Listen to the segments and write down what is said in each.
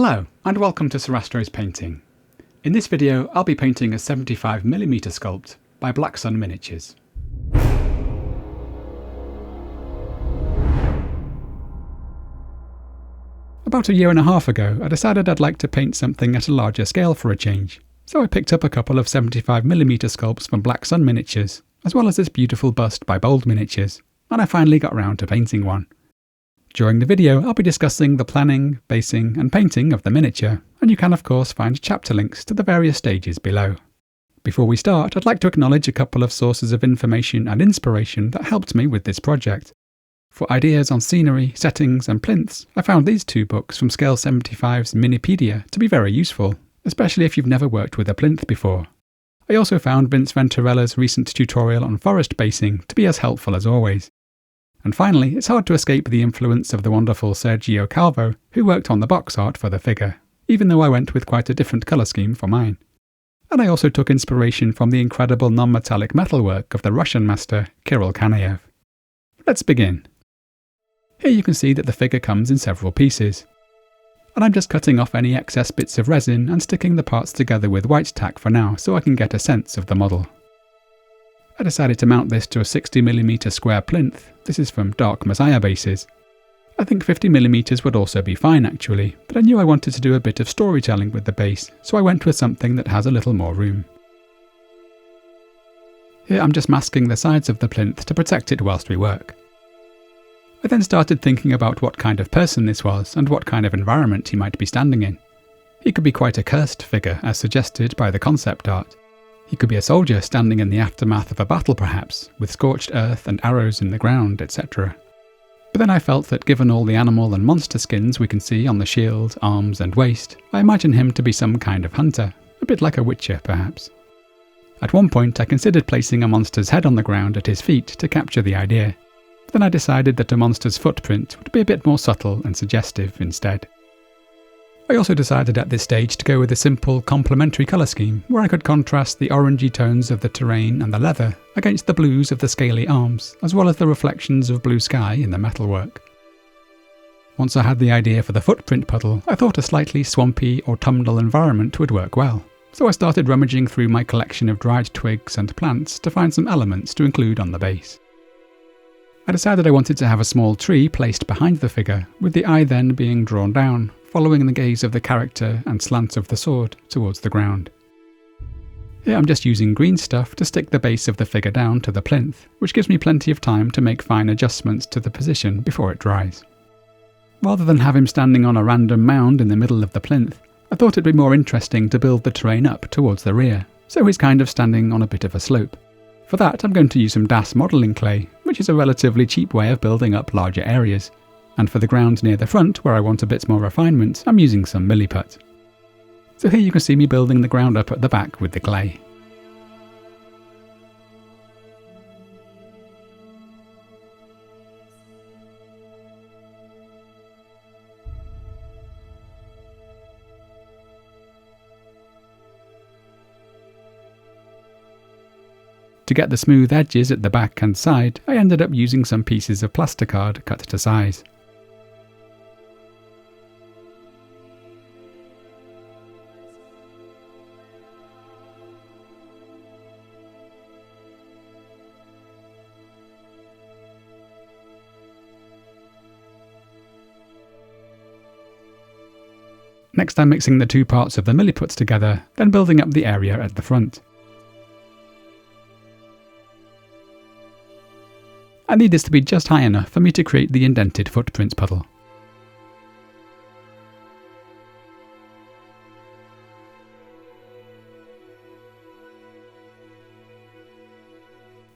Hello, and welcome to Sir Astro's Painting. In this video, I'll be painting a 75mm sculpt by Blacksun Miniautures. About a year and a half ago, I decided I'd like to paint something at a larger scale for a change, so I picked up a couple of 75mm sculpts from Blacksun Miniatures, as well as this beautiful bust by Bold Miniatures, and I finally got round to painting one. During the video, I'll be discussing the planning, basing and painting of the miniature, and you can of course find chapter links to the various stages below. Before we start, I'd like to acknowledge a couple of sources of information and inspiration that helped me with this project. For ideas on scenery, settings and plinths, I found these two books from Scale 75's Minipedia to be very useful, especially if you've never worked with a plinth before. I also found Vince Venturella's recent tutorial on forest basing to be as helpful as always. And finally, it's hard to escape the influence of the wonderful Sergio Calvo, who worked on the box art for the figure, even though I went with quite a different colour scheme for mine. And I also took inspiration from the incredible non-metallic metalwork of the Russian master Kirill Kanaev. Let's begin. Here you can see that the figure comes in several pieces. And I'm just cutting off any excess bits of resin and sticking the parts together with white tack for now so I can get a sense of the model. I decided to mount this to a 60mm square plinth. This is from Dark Messiah bases. I think 50mm would also be fine actually, but I knew I wanted to do a bit of storytelling with the base, so I went with something that has a little more room. Here I'm just masking the sides of the plinth to protect it whilst we work. I then started thinking about what kind of person this was and what kind of environment he might be standing in. He could be quite a cursed figure as suggested by the concept art. He could be a soldier standing in the aftermath of a battle perhaps, with scorched earth and arrows in the ground, etc. But then I felt that given all the animal and monster skins we can see on the shield, arms and waist, I imagine him to be some kind of hunter, a bit like a witcher perhaps. At one point I considered placing a monster's head on the ground at his feet to capture the idea, but then I decided that a monster's footprint would be a bit more subtle and suggestive instead. I also decided at this stage to go with a simple complementary colour scheme where I could contrast the orangey tones of the terrain and the leather against the blues of the scaly arms, as well as the reflections of blue sky in the metalwork. Once I had the idea for the footprint puddle, I thought a slightly swampy autumnal environment would work well, so I started rummaging through my collection of dried twigs and plants to find some elements to include on the base. I decided I wanted to have a small tree placed behind the figure, with the eye then being drawn down, following the gaze of the character and slant of the sword towards the ground. Here I'm just using green stuff to stick the base of the figure down to the plinth, which gives me plenty of time to make fine adjustments to the position before it dries. Rather than have him standing on a random mound in the middle of the plinth, I thought it'd be more interesting to build the terrain up towards the rear, so he's kind of standing on a bit of a slope. For that I'm going to use some DAS modelling clay, which is a relatively cheap way of building up larger areas. And for the ground near the front, where I want a bit more refinement, I'm using some milliput. So here you can see me building the ground up at the back with the clay. To get the smooth edges at the back and side, I ended up using some pieces of plasticard cut to size. Next I'm mixing the two parts of the milliputs together, then building up the area at the front. I need this to be just high enough for me to create the indented footprint puddle.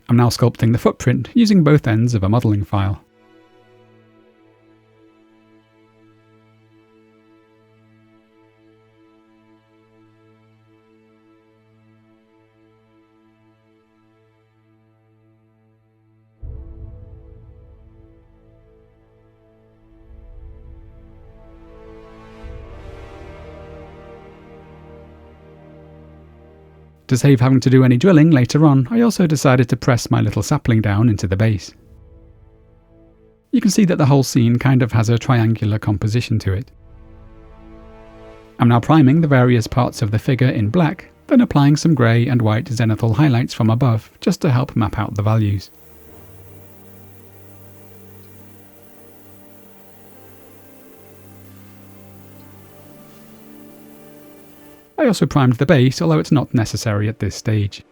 I'm now sculpting the footprint using both ends of a modelling file. To save having to do any drilling later on, I also decided to press my little sapling down into the base. You can see that the whole scene kind of has a triangular composition to it. I'm now priming the various parts of the figure in black, then applying some grey and white zenithal highlights from above, just to help map out the values. I also primed the base, although it's not necessary at this stage.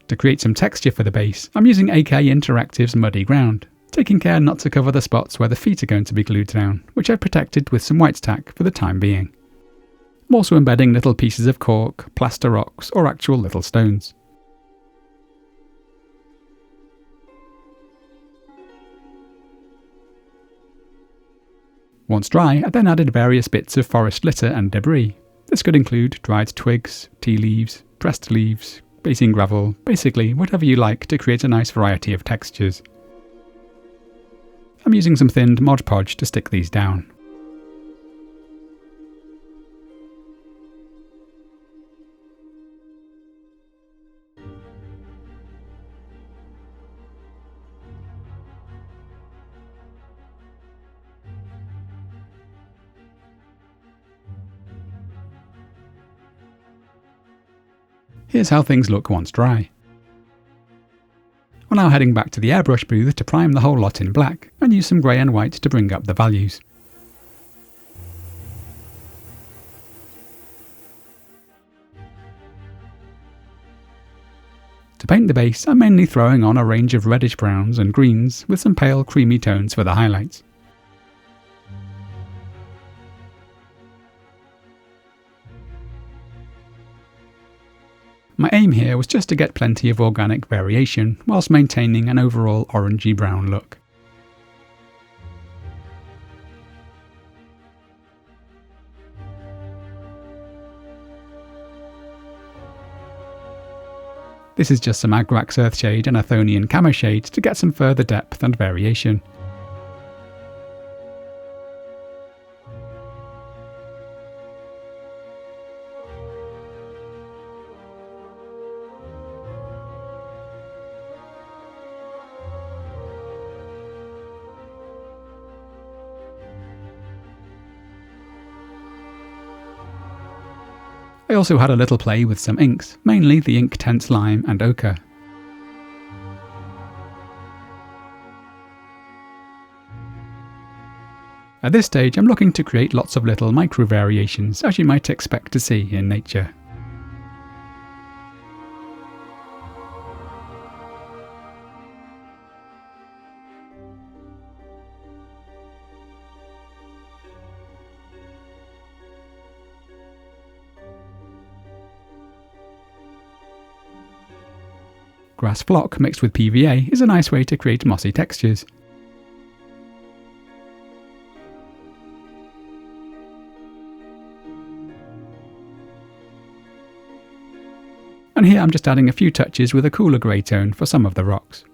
To create some texture for the base, I'm using AK Interactive's Muddy Ground, taking care not to cover the spots where the feet are going to be glued down, which I've protected with some white tack for the time being. I'm also embedding little pieces of cork, plaster rocks, or actual little stones. Once dry, I then added various bits of forest litter and debris. This could include dried twigs, tea leaves, pressed leaves, basing gravel, basically whatever you like to create a nice variety of textures. I'm using some thinned Mod Podge to stick these down. Here's how things look once dry. We're now heading back to the airbrush booth to prime the whole lot in black, and use some grey and white to bring up the values. To paint the base, I'm mainly throwing on a range of reddish browns and greens with some pale creamy tones for the highlights. My aim here was just to get plenty of organic variation, whilst maintaining an overall orangey brown look. This is just some Agrax Earthshade and Athonian Camoshade to get some further depth and variation. I also had a little play with some inks, mainly the Inktense Lime and Ochre. At this stage I'm looking to create lots of little micro variations, as you might expect to see in nature. Grass flock mixed with PVA is a nice way to create mossy textures. And here I'm just adding a few touches with a cooler grey tone for some of the rocks.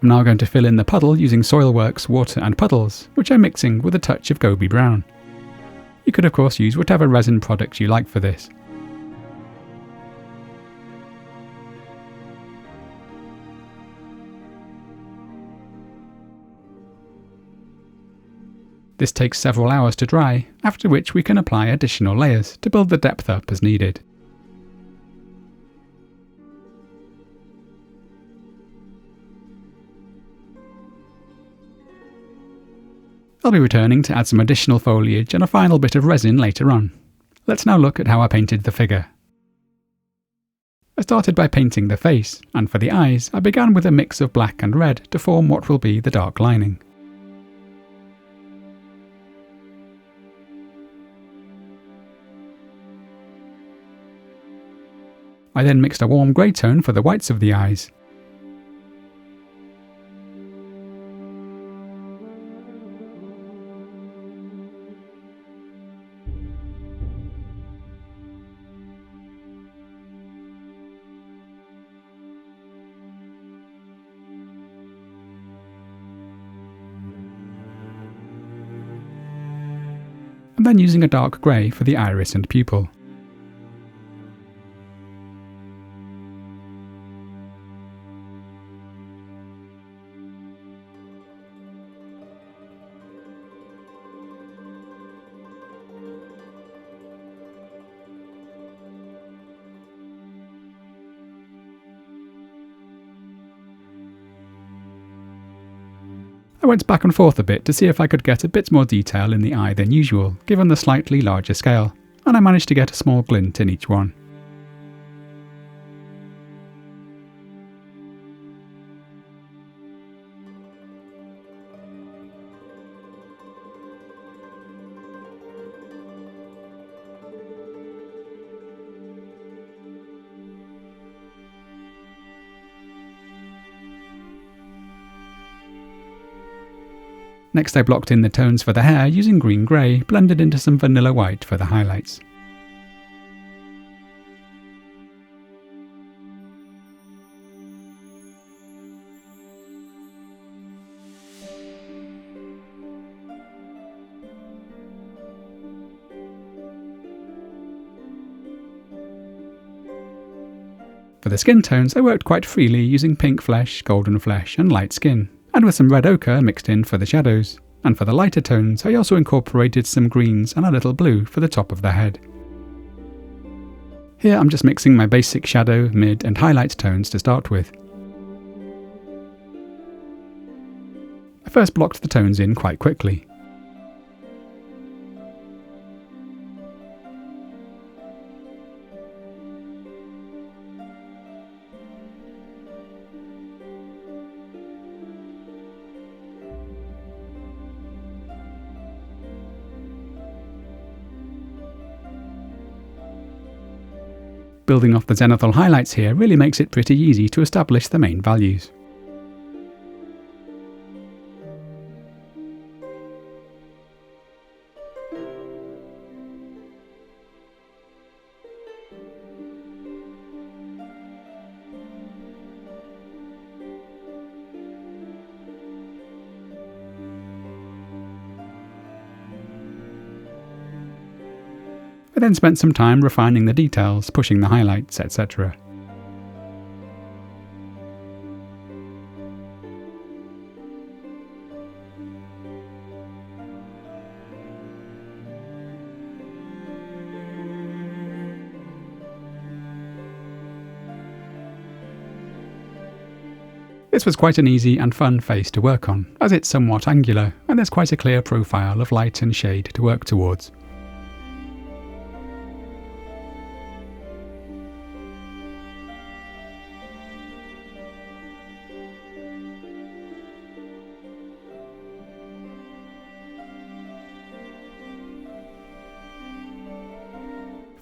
I'm now going to fill in the puddle using Soilworks water and puddles, which I'm mixing with a touch of Gobi Brown. You could of course use whatever resin product you like for this. This takes several hours to dry, after which we can apply additional layers to build the depth up as needed. I'll be returning to add some additional foliage and a final bit of resin later on. Let's now look at how I painted the figure. I started by painting the face, and for the eyes I began with a mix of black and red to form what will be the dark lining. I then mixed a warm grey tone for the whites of the eyes. And then using a dark grey for the iris and pupil. I went back and forth a bit to see if I could get a bit more detail in the eye than usual, given the slightly larger scale, and I managed to get a small glint in each one. Next I blocked in the tones for the hair using green-grey, blended into some vanilla white for the highlights. For the skin tones I worked quite freely using pink flesh, golden flesh and light skin, and with some red ochre mixed in for the shadows, and for the lighter tones I also incorporated some greens and a little blue for the top of the head. Here I'm just mixing my basic shadow, mid and highlight tones to start with. I first blocked the tones in quite quickly. Building off the zenithal highlights here really makes it pretty easy to establish the main values. I then spent some time refining the details, pushing the highlights, etc. This was quite an easy and fun face to work on, as it's somewhat angular, and there's quite a clear profile of light and shade to work towards.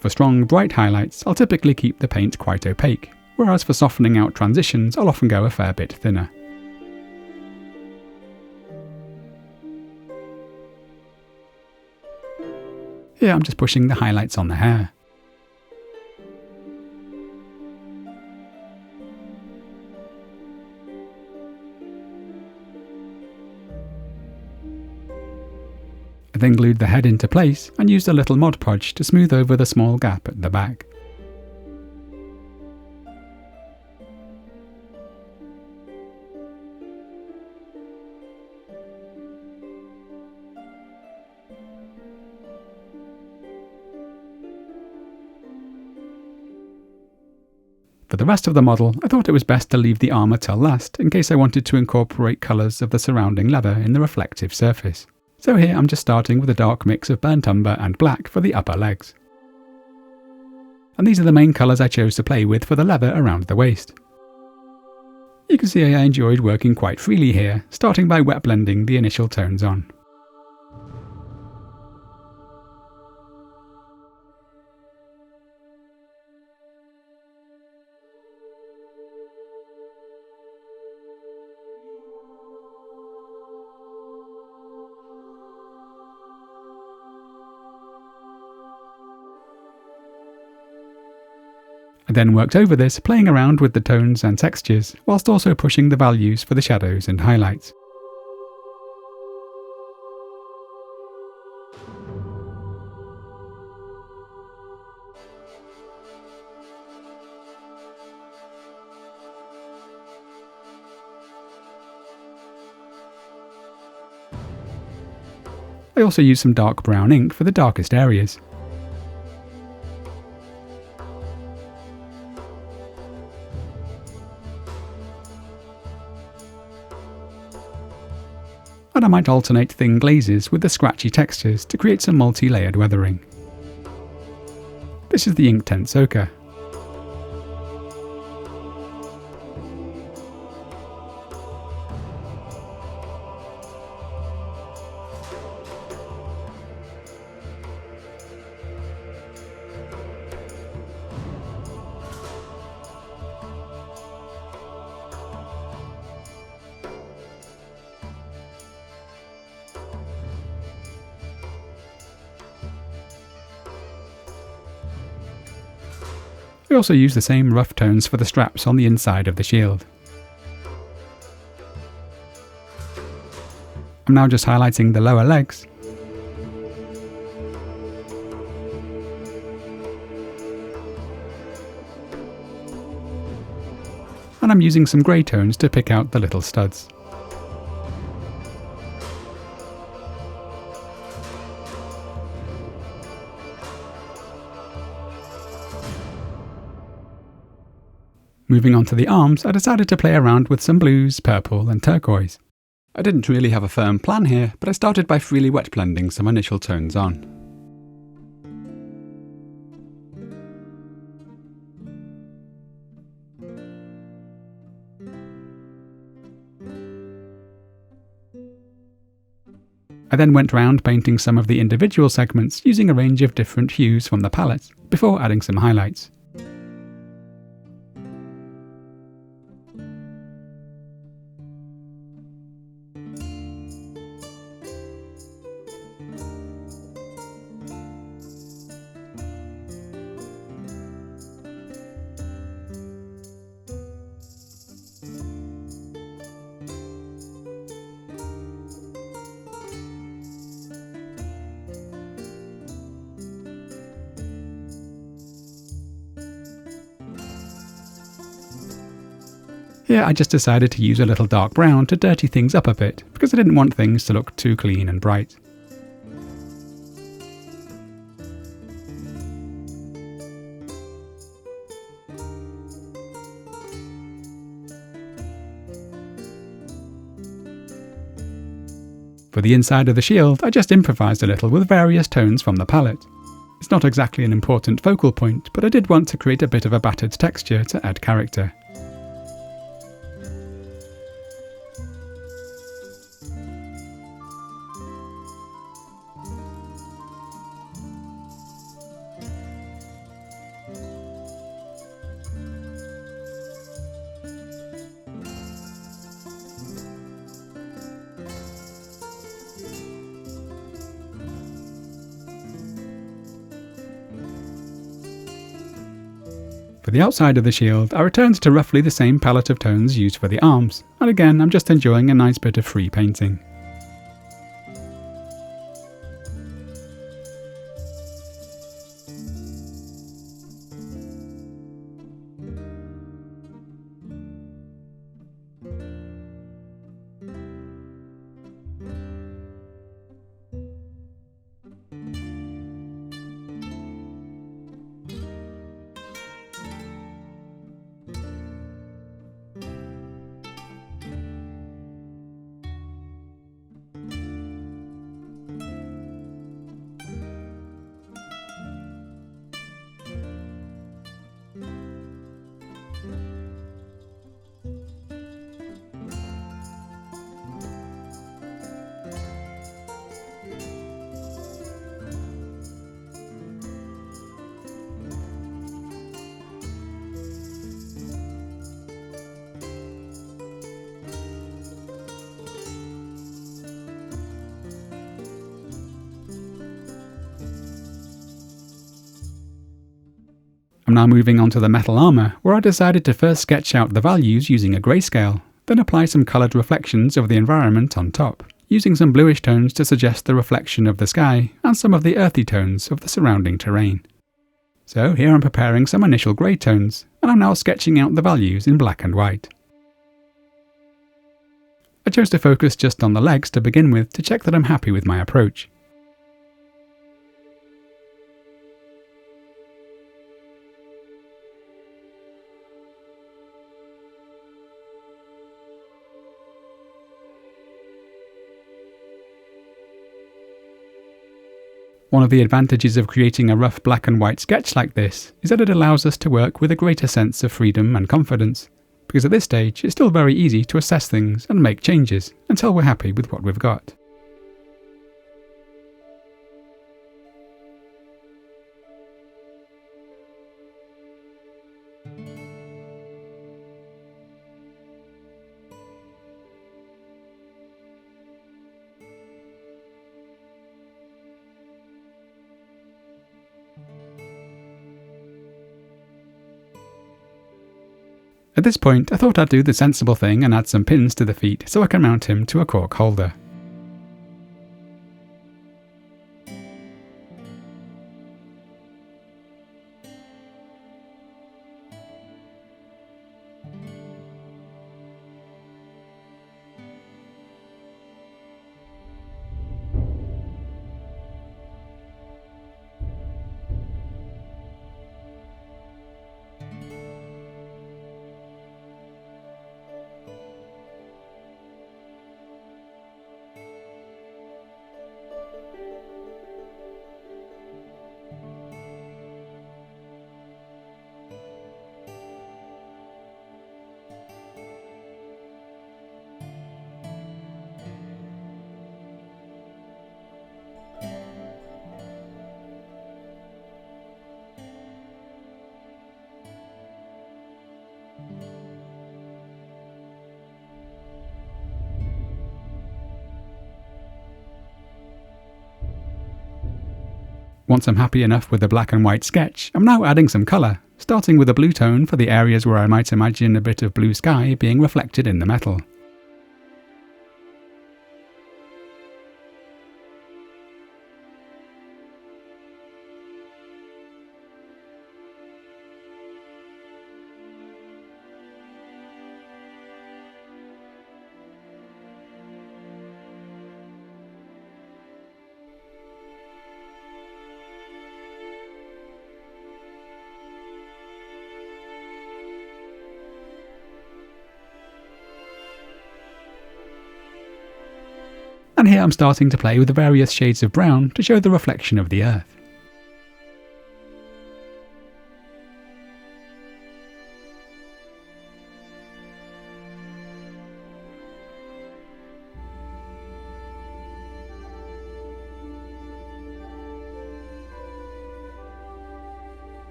For strong, bright highlights, I'll typically keep the paint quite opaque, whereas for softening out transitions, I'll often go a fair bit thinner. Here I'm just pushing the highlights on the hair. I then glued the head into place and used a little Mod Podge to smooth over the small gap at the back. For the rest of the model, I thought it was best to leave the armour till last in case I wanted to incorporate colours of the surrounding leather in the reflective surface. So here I'm just starting with a dark mix of burnt umber and black for the upper legs. And these are the main colours I chose to play with for the leather around the waist. You can see I enjoyed working quite freely here, starting by wet blending the initial tones on. I then worked over this, playing around with the tones and textures, whilst also pushing the values for the shadows and highlights. I also used some dark brown ink for the darkest areas. and I might alternate thin glazes with the scratchy textures to create some multi-layered weathering. This is the Inktense Ochre. We also use the same rough tones for the straps on the inside of the shield. I'm now just highlighting the lower legs, and I'm using some grey tones to pick out the little studs. Moving on to the arms, I decided to play around with some blues, purple and turquoise. I didn't really have a firm plan here, but I started by freely wet blending some initial tones on. I then went round painting some of the individual segments using a range of different hues from the palette, before adding some highlights. Here I just decided to use a little dark brown to dirty things up a bit, because I didn't want things to look too clean and bright. For the inside of the shield, I just improvised a little with various tones from the palette. It's not exactly an important focal point, but I did want to create a bit of a battered texture to add character. For the outside of the shield, I returned to roughly the same palette of tones used for the arms, and again I'm just enjoying a nice bit of free painting. I'm now moving on to the metal armour, where I decided to first sketch out the values using a grayscale, then apply some coloured reflections of the environment on top, using some bluish tones to suggest the reflection of the sky and some of the earthy tones of the surrounding terrain. So here I'm preparing some initial grey tones, and I'm now sketching out the values in black and white. I chose to focus just on the legs to begin with to check that I'm happy with my approach. One of the advantages of creating a rough black and white sketch like this is that it allows us to work with a greater sense of freedom and confidence, because at this stage it's still very easy to assess things and make changes until we're happy with what we've got. At this point, I thought I'd do the sensible thing and add some pins to the feet so I can mount him to a cork holder. Once I'm happy enough with the black and white sketch, I'm now adding some colour, starting with a blue tone for the areas where I might imagine a bit of blue sky being reflected in the metal. And here I'm starting to play with the various shades of brown to show the reflection of the earth.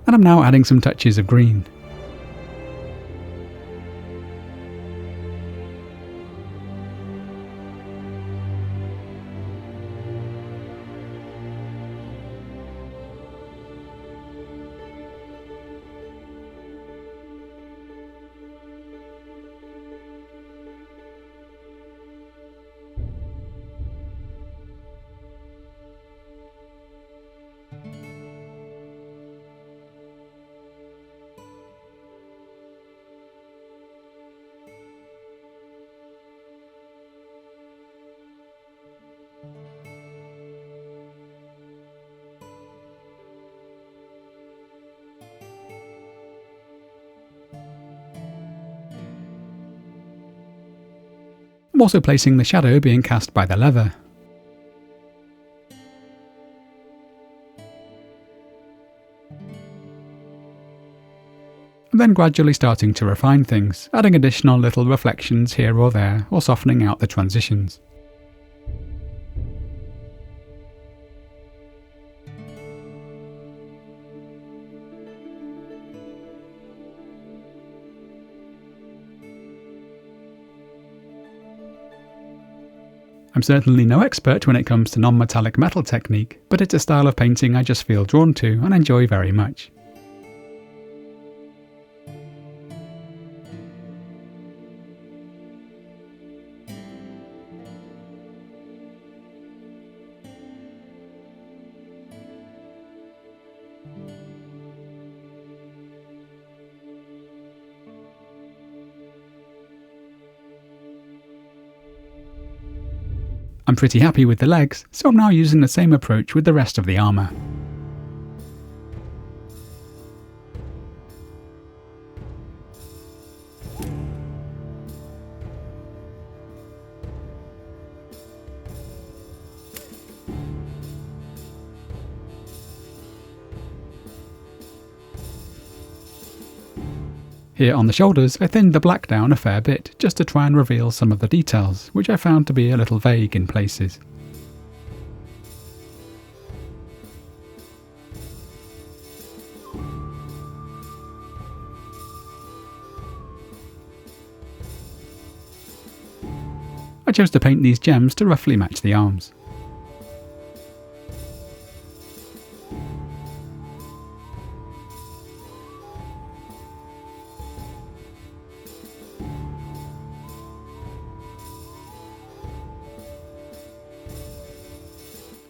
And I'm now adding some touches of green. I'm also placing the shadow being cast by the leather. I'm then gradually starting to refine things, adding additional little reflections here or there, or softening out the transitions. I'm certainly no expert when it comes to non-metallic metal technique, but it's a style of painting I just feel drawn to and enjoy very much. I'm pretty happy with the legs, so I'm now using the same approach with the rest of the armour. Here on the shoulders, I thinned the black down a fair bit, just to try and reveal some of the details, which I found to be a little vague in places. I chose to paint these gems to roughly match the arms.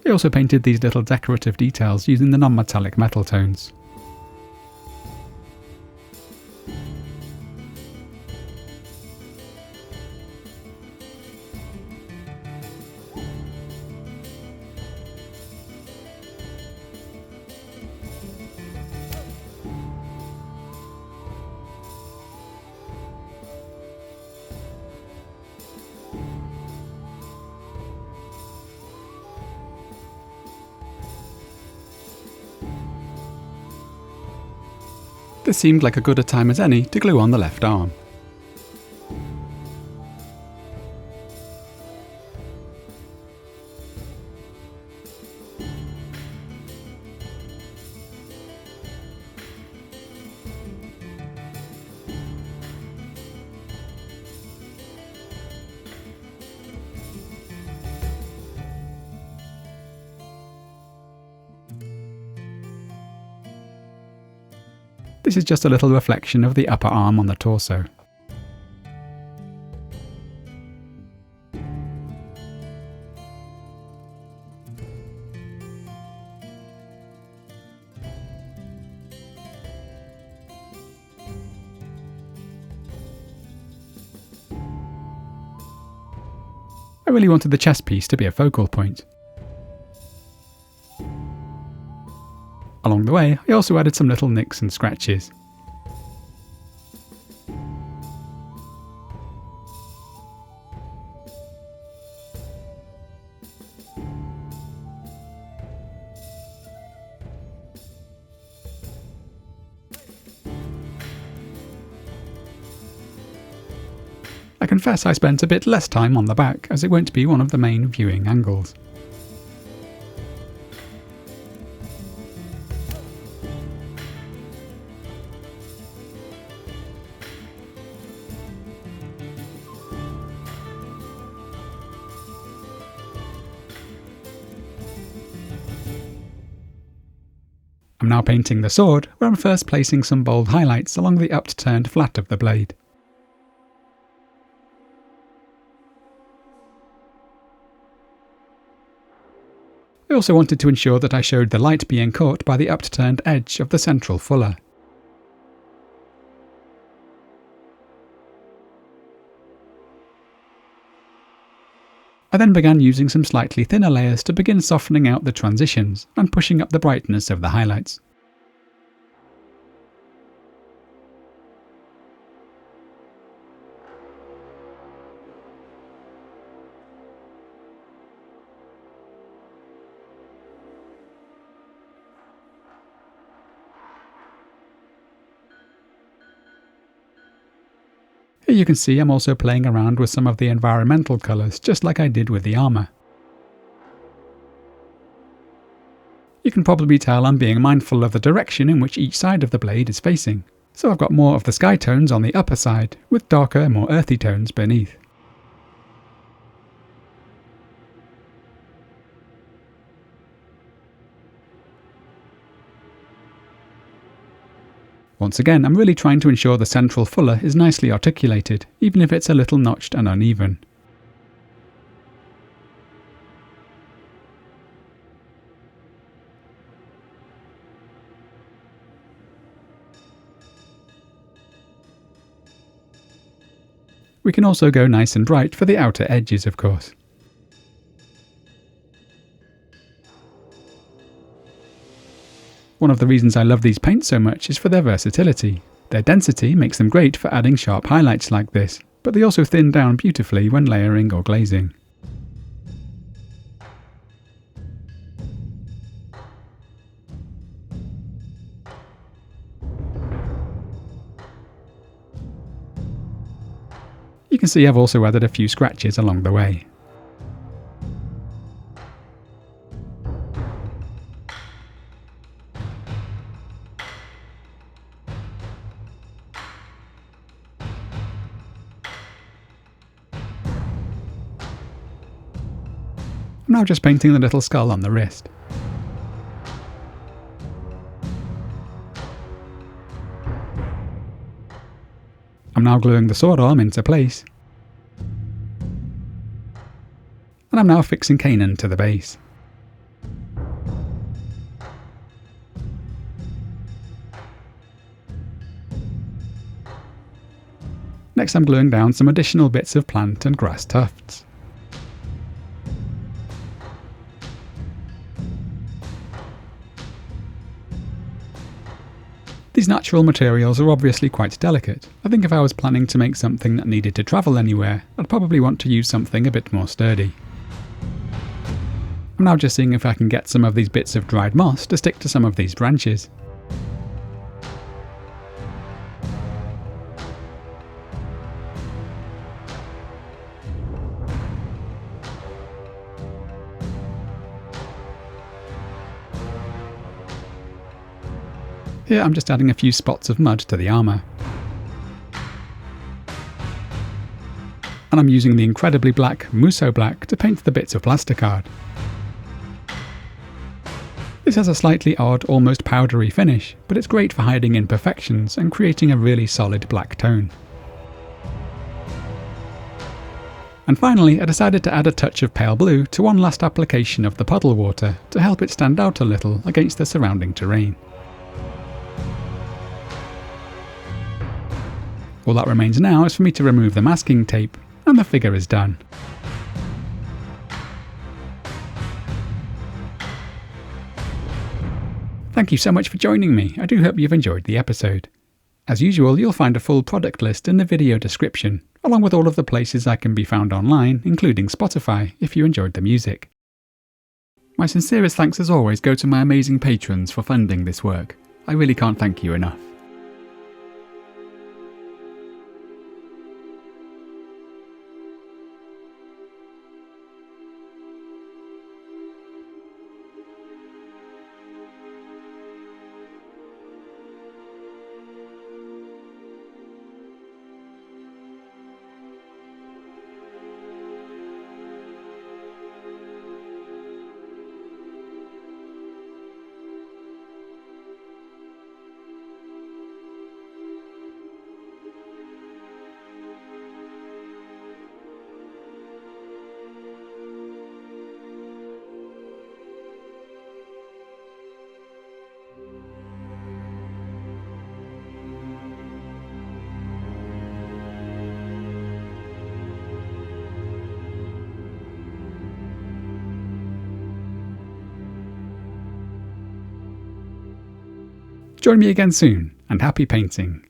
I also painted these little decorative details using the non-metallic metal tones. This seemed like as good a time as any to glue on the left arm. This is just a little reflection of the upper arm on the torso. I really wanted the chest piece to be a focal point. Along the way, I also added some little nicks and scratches. I confess I spent a bit less time on the back, as it won't be one of the main viewing angles. I'm now painting the sword, where I'm first placing some bold highlights along the upturned flat of the blade. I also wanted to ensure that I showed the light being caught by the upturned edge of the central fuller. I then began using some slightly thinner layers to begin softening out the transitions and pushing up the brightness of the highlights. Here you can see I'm also playing around with some of the environmental colours, just like I did with the armour. You can probably tell I'm being mindful of the direction in which each side of the blade is facing, so I've got more of the sky tones on the upper side, with darker, more earthy tones beneath. Once again, I'm really trying to ensure the central fuller is nicely articulated, even if it's a little notched and uneven. We can also go nice and bright for the outer edges, of course. One of the reasons I love these paints so much is for their versatility. Their density makes them great for adding sharp highlights like this, but they also thin down beautifully when layering or glazing. You can see I've also added a few scratches along the way. I'm now just painting the little skull on the wrist. I'm now gluing the sword arm into place. And I'm now fixing Kainan to the base. Next I'm gluing down some additional bits of plant and grass tufts. These natural materials are obviously quite delicate. I think if I was planning to make something that needed to travel anywhere, I'd probably want to use something a bit more sturdy. I'm now just seeing if I can get some of these bits of dried moss to stick to some of these branches. Here I'm just adding a few spots of mud to the armour. And I'm using the incredibly black Musso Black to paint the bits of plasticard. This has a slightly odd, almost powdery finish, but it's great for hiding imperfections and creating a really solid black tone. And finally, I decided to add a touch of pale blue to one last application of the puddle water to help it stand out a little against the surrounding terrain. All that remains now is for me to remove the masking tape, and the figure is done. Thank you so much for joining me. I do hope you've enjoyed the episode. As usual, you'll find a full product list in the video description, along with all of the places I can be found online, including Spotify, if you enjoyed the music. My sincerest thanks as always go to my amazing patrons for funding this work. I really can't thank you enough. Join me again soon, and happy painting!